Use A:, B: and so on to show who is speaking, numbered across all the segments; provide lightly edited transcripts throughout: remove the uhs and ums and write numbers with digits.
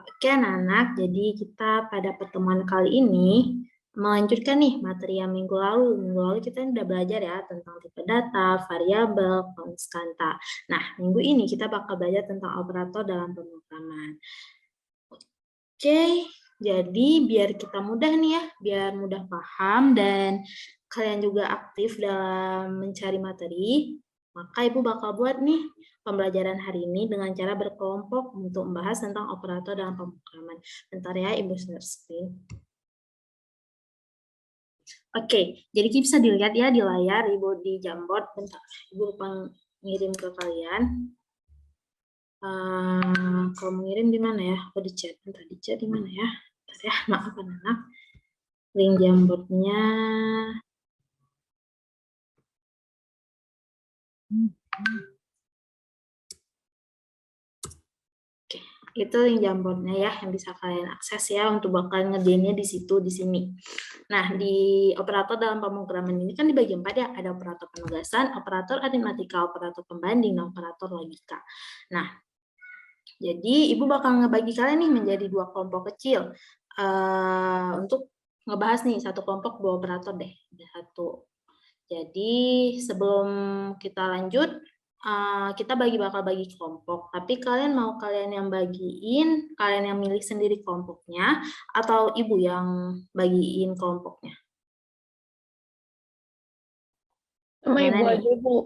A: Oke anak-anak, jadi kita pada pertemuan kali ini melanjutkan nih materi yang minggu lalu. Minggu lalu kita udah belajar ya tentang tipe data, variabel, konstanta. Nah, minggu ini kita bakal belajar tentang operator dalam pemrograman. Oke, jadi biar kita mudah nih ya, biar mudah paham dan kalian juga aktif dalam mencari materi, maka Ibu bakal buat nih pembelajaran hari ini dengan cara berkelompok untuk membahas tentang operator dalam pemrograman. Bentar ya, Ibu share screen. Oke, jadi bisa dilihat ya di layar, Ibu di Jamboard. Bentar, Ibu lupa ngirim ke kalian. Kalau mengirim di mana ya? Aku di chat. Bentar, di chat di mana ya? Bentar ya, maaf anak-anak. Link Jamboardnya. Oke, itu link Jamboardnya ya yang bisa kalian akses ya untuk bakal ngerjainnya di situ di sini. Nah, di operator dalam pemrograman ini kan dibagi 4 ya, ada operator penugasan, operator aritmatika, operator pembanding, dan operator logika. Nah, jadi Ibu bakal ngebagi kalian nih menjadi 2 kelompok kecil untuk ngebahas nih satu kelompok 2 operator deh, satu. Jadi sebelum kita lanjut, kita bakal bagi kelompok. Tapi kalian mau kalian yang bagiin, kalian yang milih sendiri kelompoknya, atau Ibu yang bagiin kelompoknya?
B: Sama Ibu aja, Bu.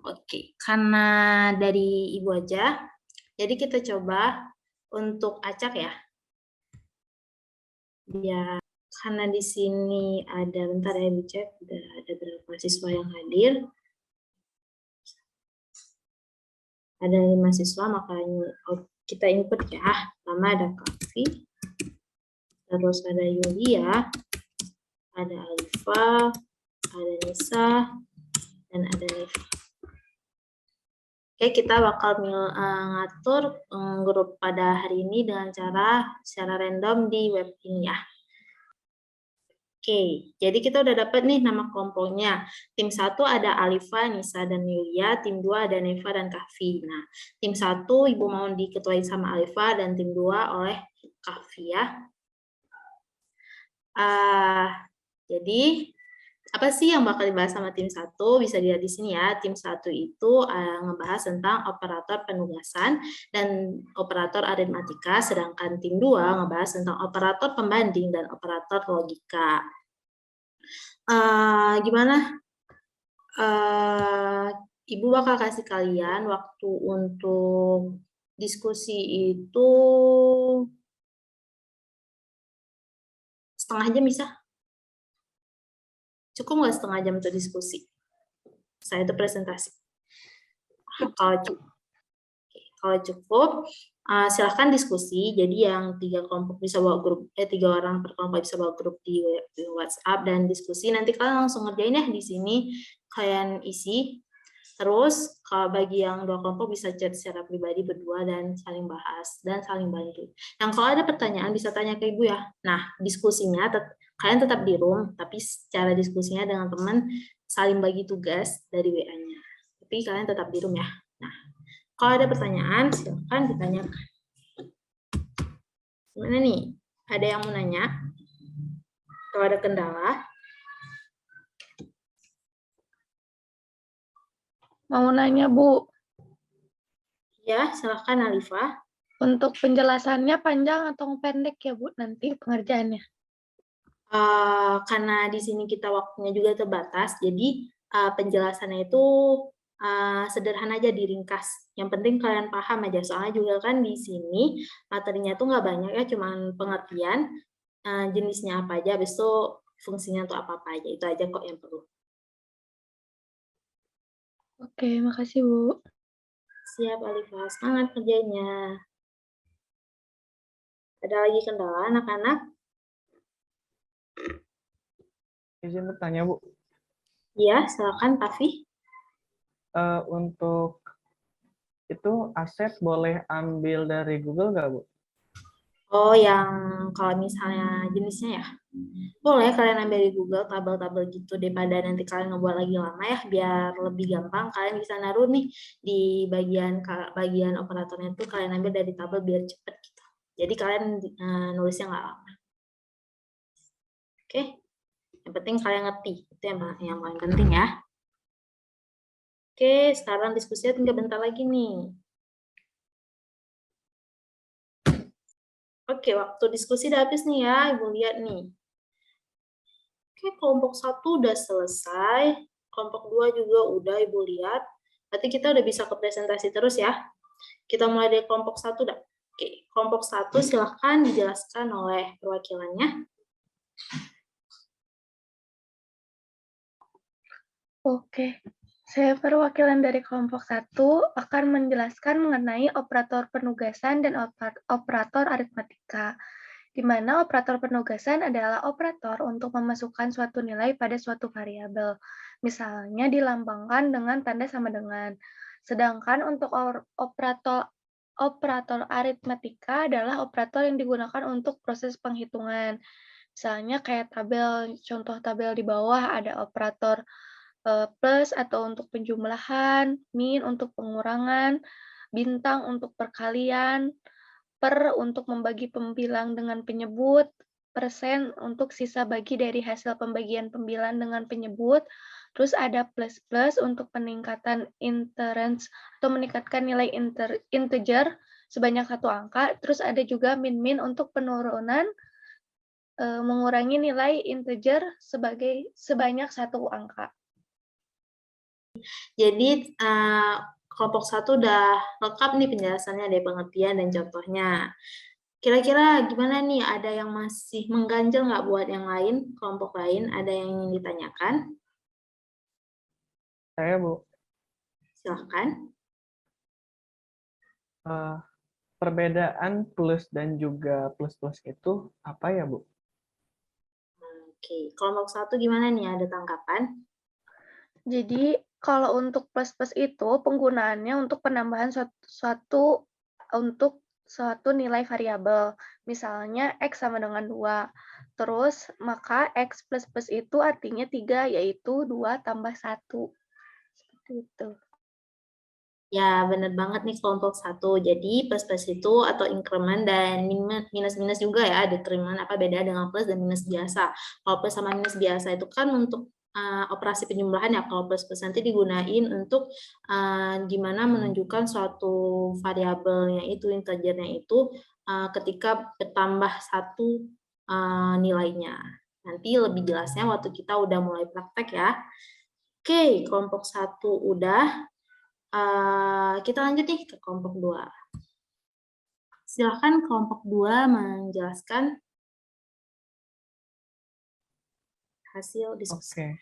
A: Oke, karena dari Ibu aja, jadi kita coba untuk acak ya. Ya, karena di sini ada, bentar ya dicek, ada berapa siswa yang hadir. Ada 5 siswa, makanya kita input ya. Pertama ada Kavi, terus ada Yulia, ada Alifa, ada Nisa, dan ada Neva. Oke, kita bakal ngatur grup pada hari ini dengan cara secara random di web ini ya. Oke, jadi kita udah dapat nih nama kelompoknya. Tim 1 ada Alifa, Nisa, dan Yulia. Tim 2 ada Neva dan Kahfi. Nah, tim 1 Ibu mau diketuai sama Alifa dan tim 2 oleh Kahfi ya. Jadi, apa sih yang bakal dibahas sama tim 1? Bisa dilihat di sini ya. Tim 1 itu ngebahas tentang operator penugasan dan operator aritmatika, sedangkan tim 2 ngebahas tentang operator pembanding dan operator logika. Gimana? Ibu bakal kasih kalian waktu untuk diskusi itu setengah jam bisa? Cukup nggak setengah jam untuk diskusi? Saya itu presentasi. Kalau cukup, silahkan diskusi. Jadi yang 3 kelompok bisa bawa grup, 3 orang per kelompok bisa bawa grup di WhatsApp dan diskusi. Nanti kalian langsung ngerjain ya di sini, kalian isi. Terus kalau bagi yang 2 kelompok bisa chat secara pribadi berdua dan saling bahas dan saling bantu. Yang kalau ada pertanyaan bisa tanya ke Ibu ya. Nah, diskusinya kalian tetap di room, tapi secara diskusinya dengan teman saling bagi tugas dari WA-nya. Tapi kalian tetap di room ya. Nah, kalau ada pertanyaan silakan ditanyakan. Gimana nih? Ada yang mau nanya? Kalau ada kendala?
B: Mau nanya, Bu.
A: Ya, silakan Alifa.
B: Untuk penjelasannya panjang atau pendek ya, Bu, nanti pengerjaannya?
A: Karena di sini kita waktunya juga terbatas, jadi penjelasannya itu sederhana aja, diringkas. Yang penting kalian paham aja, soalnya juga kan di sini materinya tuh nggak banyak ya, cuman pengertian jenisnya apa aja, habis itu fungsinya untuk apa-apa aja, itu aja kok yang perlu.
B: Oke, makasih Bu.
A: Siap Alifa, semangat kerjanya. Ada lagi kendala anak-anak?
C: Izin bertanya, Bu.
A: Iya, silakan Tafi.
C: Untuk itu aset boleh ambil dari Google nggak, Bu?
A: Oh, yang kalau misalnya jenisnya ya, boleh kalian ambil di Google tabel-tabel gitu daripada nanti kalian ngebuat lagi lama ya, biar lebih gampang kalian bisa naruh nih di bagian operatornya tuh kalian ambil dari tabel biar cepet gitu. Jadi kalian nulisnya nggak lama. Oke, yang penting kalian ngerti. Itu yang paling penting ya. Oke, sekarang diskusinya tinggal bentar lagi nih. Oke, waktu diskusi udah habis nih ya, Ibu lihat nih. Oke, kelompok 1 udah selesai, kelompok 2 juga udah Ibu lihat. Berarti kita udah bisa ke presentasi terus ya. Kita mulai dari kelompok 1 dah. Oke, kelompok 1 silahkan dijelaskan oleh perwakilannya.
B: Oke, saya perwakilan dari kelompok 1 akan menjelaskan mengenai operator penugasan dan operator aritmatika, di mana operator penugasan adalah operator untuk memasukkan suatu nilai pada suatu variabel, misalnya dilambangkan dengan tanda sama dengan. Sedangkan untuk operator aritmatika adalah operator yang digunakan untuk proses penghitungan. Misalnya kayak contoh tabel di bawah ada operator plus atau untuk penjumlahan, min untuk pengurangan, bintang untuk perkalian, per untuk membagi pembilang dengan penyebut, persen untuk sisa bagi dari hasil pembagian pembilang dengan penyebut, terus ada plus-plus untuk peningkatan interest atau meningkatkan nilai integer sebanyak 1 angka, terus ada juga min-min untuk penurunan mengurangi nilai integer sebanyak 1 angka.
A: Jadi kelompok 1 udah lengkap nih penjelasannya, ada pengertian dan contohnya. Kira-kira gimana nih? Ada yang masih mengganjal nggak buat yang lain, kelompok lain? Ada yang ingin ditanyakan?
C: Saya, Bu.
A: Silahkan.
C: Perbedaan plus dan juga plus-plus itu apa ya, Bu?
A: Oke, kelompok 1 gimana nih? Ada tanggapan?
B: Jadi kalau untuk plus-plus itu penggunaannya untuk penambahan suatu nilai variabel. Misalnya X sama dengan 2. Terus maka X plus plus itu artinya 3, yaitu 2 tambah 1. Seperti itu.
A: Ya, benar banget nih kelompok 1. Jadi plus-plus itu atau increment dan minus-minus juga ya. Decrement apa beda dengan plus dan minus biasa. Kalau plus sama minus biasa itu kan untuk operasi penjumlahan ya. Kalau plus-plus nanti digunain untuk gimana menunjukkan suatu variabelnya itu, integernya itu ketika bertambah 1 nilainya. Nanti lebih jelasnya waktu kita udah mulai praktek ya. Oke, kelompok 1 udah. Kita lanjut nih ke kelompok 2. Silakan kelompok 2 menjelaskan hasil diskusi.
C: Oke.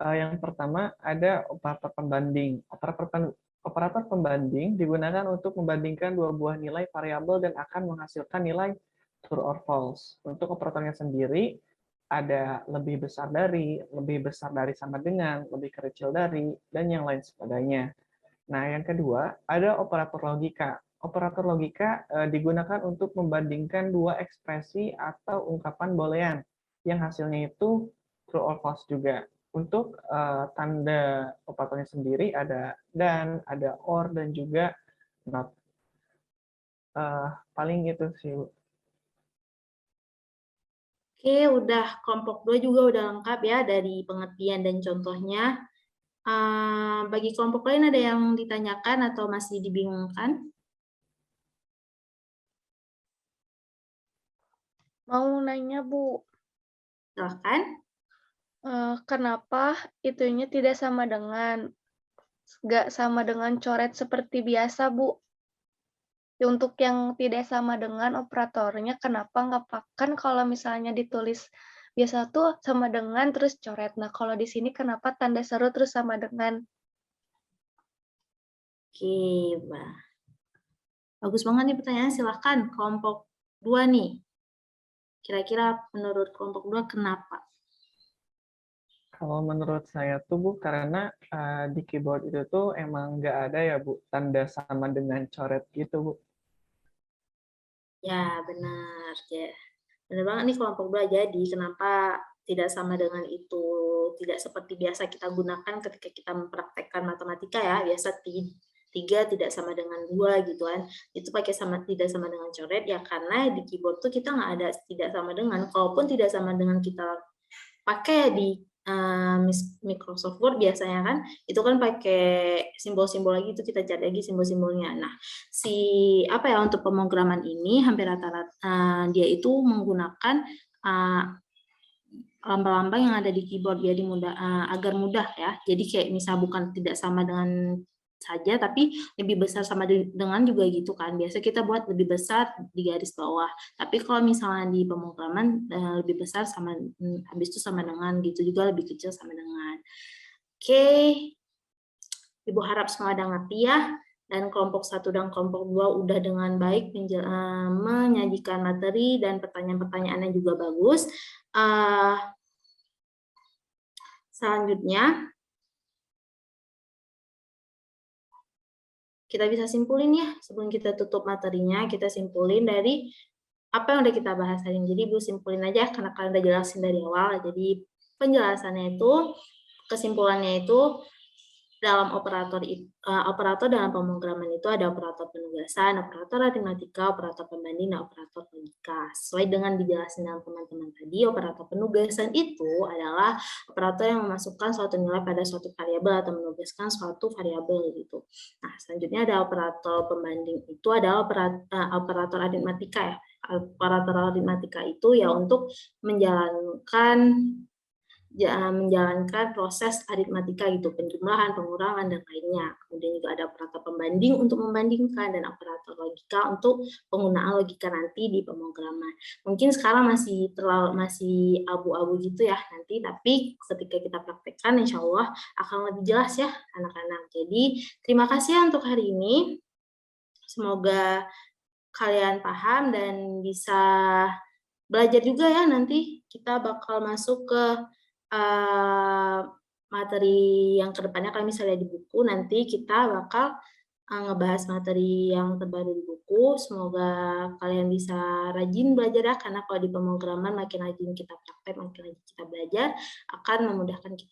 C: Yang pertama ada operator pembanding. Operator pembanding digunakan untuk membandingkan dua buah nilai variabel dan akan menghasilkan nilai true or false. Untuk operatornya sendiri ada lebih besar dari sama dengan, lebih kecil dari, dan yang lain sebagainya. Nah, yang kedua ada operator logika. Operator logika digunakan untuk membandingkan dua ekspresi atau ungkapan boolean yang hasilnya itu true or false juga. Untuk tanda operatornya sendiri ada dan, ada or, dan juga not. Paling gitu sih, Bu.
A: Oke, udah kelompok 2 juga udah lengkap ya dari pengertian dan contohnya. Bagi kelompok lain ada yang ditanyakan atau masih dibingungkan?
B: Mau nanya, Bu,
A: Silahkan.
B: kenapa itunya tidak sama dengan nggak sama dengan coret seperti biasa, Bu? Untuk yang tidak sama dengan operatornya, kenapa nggak kan kalau misalnya ditulis biasa tuh sama dengan terus coret. Nah, kalau di sini kenapa tanda seru terus sama dengan?
A: Oke, bagus banget nih pertanyaan. Silahkan kelompok 2 nih. Kira-kira menurut kelompok 2 kenapa?
C: Kalau menurut saya tuh, Bu, karena di keyboard itu tuh emang nggak ada ya, Bu, tanda sama dengan coret gitu, Bu.
A: Ya, benar. Ya. Benar banget nih kelompok 2. Jadi, kenapa tidak sama dengan itu? Tidak seperti biasa kita gunakan ketika kita mempraktekkan matematika ya. Biasa 3 tidak sama dengan 2 gitu kan. Itu pakai tidak sama dengan coret ya, karena di keyboard tuh kita nggak ada tidak sama dengan. Kalaupun tidak sama dengan kita pakai di Microsoft Word biasanya kan, itu kan pakai simbol-simbol lagi, itu kita cari lagi simbol-simbolnya. Nah, untuk pemrograman ini hampir rata-rata dia itu menggunakan lambang-lambang yang ada di keyboard biar agar mudah ya. Jadi kayak misal bukan tidak sama dengan saja, tapi lebih besar sama dengan juga gitu kan. Biasa kita buat lebih besar di garis bawah. Tapi kalau misalnya di pemrograman lebih besar sama, habis itu sama dengan gitu juga, lebih kecil sama dengan. Oke, Ibu harap semua ada ngerti ya. Dan kelompok 1 dan kelompok 2 udah dengan baik menyajikan materi dan pertanyaan-pertanyaannya juga bagus. Selanjutnya, kita bisa simpulin ya, sebelum kita tutup materinya, kita simpulin dari apa yang udah kita bahas hari ini. Jadi Ibu simpulin aja, karena kalian udah jelasin dari awal. Jadi penjelasannya itu, kesimpulannya itu, dalam operator dalam pemrograman itu ada operator penugasan, operator aritmatika, operator pembanding, dan operator logika. Sesuai dengan dijelasin dalam teman-teman tadi, operator penugasan itu adalah operator yang memasukkan suatu nilai pada suatu variabel atau menugaskan suatu variabel gitu. Nah, selanjutnya ada operator pembanding, itu adalah operator aritmatika ya. Operator aritmatika itu ya untuk menjalankan proses aritmatika gitu, penjumlahan, pengurangan, dan lainnya. Kemudian juga ada operator pembanding untuk membandingkan, dan operator logika untuk penggunaan logika nanti di pemrograman. Mungkin sekarang masih abu-abu gitu ya nanti, tapi ketika kita praktekkan insya Allah akan lebih jelas ya anak-anak. Jadi terima kasih ya untuk hari ini. Semoga kalian paham dan bisa belajar juga ya, nanti kita bakal masuk ke materi yang kedepannya. Kalau misalnya di buku, nanti kita bakal ngebahas materi yang terbaru di buku. Semoga kalian bisa rajin belajar ya, karena kalau di pemrograman makin rajin kita praktek, makin rajin kita belajar, akan memudahkan kita.